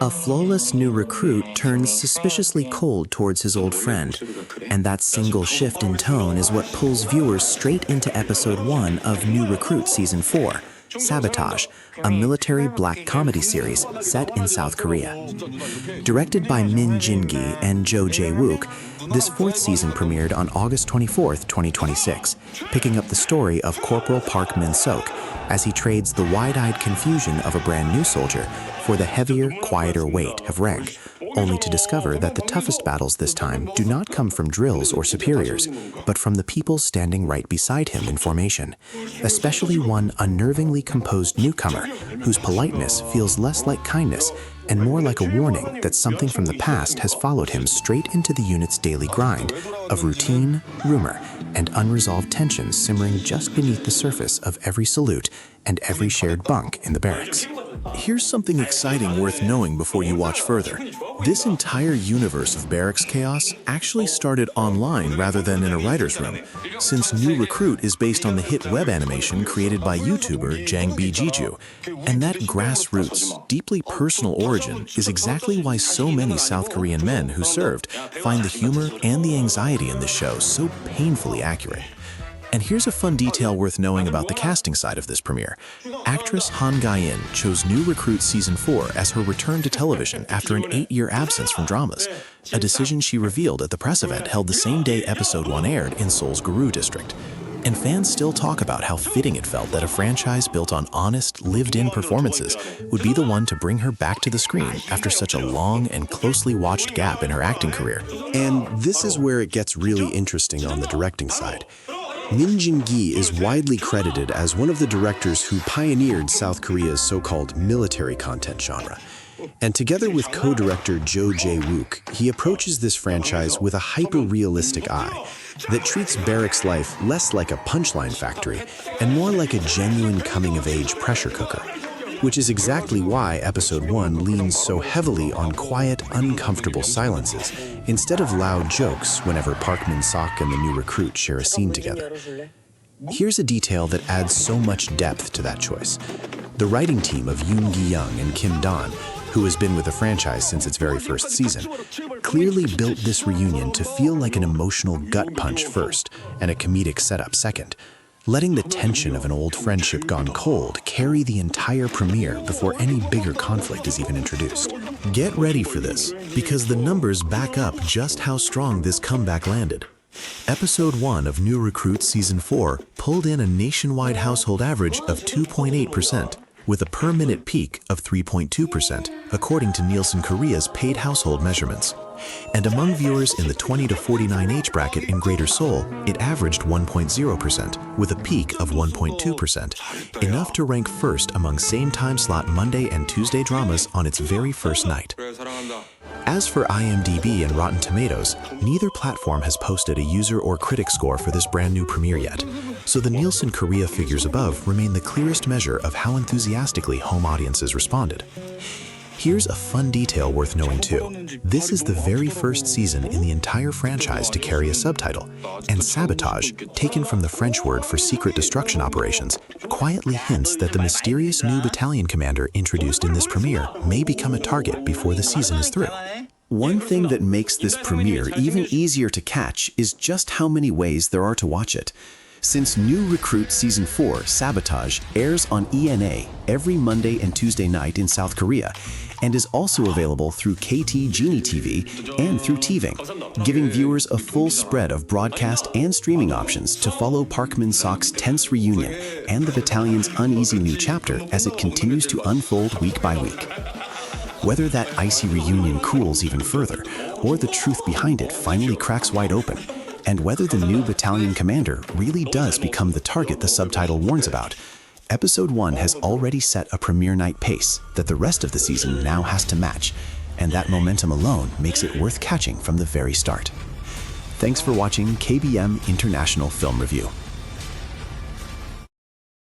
A flawless new recruit turns suspiciously cold towards his old friend, and that single shift in tone is what pulls viewers straight into Episode 1 of New Recruit Season 4, Sabotage, a military black comedy series set in South Korea. Directed by Min Jin Gi and Jo Jae-wook, this fourth season premiered on August 24, 2026, picking up the story of Corporal Park Min Seok as he trades the wide-eyed confusion of a brand new soldier for the heavier, quieter weight of rank, only to discover that the toughest battles this time do not come from drills or superiors, but from the people standing right beside him in formation, especially one unnervingly composed newcomer whose politeness feels less like kindness and more like a warning that something from the past has followed him straight into the unit's daily grind of routine, rumor, and unresolved tensions simmering just beneath the surface of every salute and every shared bunk in the barracks. Here's something exciting worth knowing before you watch further. This entire universe of barracks chaos actually started online rather than in a writer's room, since New Recruit is based on the hit web animation created by YouTuber Jang Bi-Jiju. And that grassroots, deeply personal origin is exactly why so many South Korean men who served find the humor and the anxiety in this show so painfully accurate. And here's a fun detail worth knowing about the casting side of this premiere. Actress Kang Go Eun chose New Recruit Season 4 as her return to television after an 8-year absence from dramas, a decision she revealed at the press event held the same day Episode 1 aired in Seoul's Guru district. And fans still talk about how fitting it felt that a franchise built on honest, lived-in performances would be the one to bring her back to the screen after such a long and closely watched gap in her acting career. And this is where it gets really interesting on the directing side. Min Jin Gi is widely credited as one of the directors who pioneered South Korea's so-called military content genre. And together with co-director Jo Jae-wook, he approaches this franchise with a hyper-realistic eye that treats barracks life less like a punchline factory and more like a genuine coming-of-age pressure cooker, which is exactly why Episode 1 leans so heavily on quiet, uncomfortable silences instead of loud jokes whenever Park Min Seok and the new recruit share a scene together. Here's a detail that adds so much depth to that choice. The writing team of Yoon Gi-young and Kim Don, who has been with the franchise since its very first season, clearly built this reunion to feel like an emotional gut punch first and a comedic setup second, letting the tension of an old friendship gone cold carry the entire premiere before any bigger conflict is even introduced. Get ready for this, because the numbers back up just how strong this comeback landed. Episode 1 of New Recruit Season 4 pulled in a nationwide household average of 2.8%, with a per-minute peak of 3.2%, according to Nielsen Korea's paid household measurements. And among viewers in the 20 to 49 age bracket in Greater Seoul, it averaged 1.0%, with a peak of 1.2%, enough to rank first among same-time slot Monday and Tuesday dramas on its very first night. As for IMDb and Rotten Tomatoes, neither platform has posted a user or critic score for this brand new premiere yet, so the Nielsen Korea figures above remain the clearest measure of how enthusiastically home audiences responded. Here's a fun detail worth knowing too. This is the very first season in the entire franchise to carry a subtitle, and Sabotage, taken from the French word for secret destruction operations, quietly hints that the mysterious new battalion commander introduced in this premiere may become a target before the season is through. One thing that makes this premiere even easier to catch is just how many ways there are to watch it. Since New Recruit Season 4, Sabotage, airs on ENA every Monday and Tuesday night in South Korea, and is also available through KT Genie TV and through TVing, giving viewers a full spread of broadcast and streaming options to follow Park Min Seok's tense reunion and the battalion's uneasy new chapter as it continues to unfold week by week. Whether that icy reunion cools even further, or the truth behind it finally cracks wide open, and whether the new battalion commander really does become the target the subtitle warns about, Episode 1 has already set a premiere night pace that the rest of the season now has to match, and that momentum alone makes it worth catching from the very start. Thanks for watching KBM International Film Review.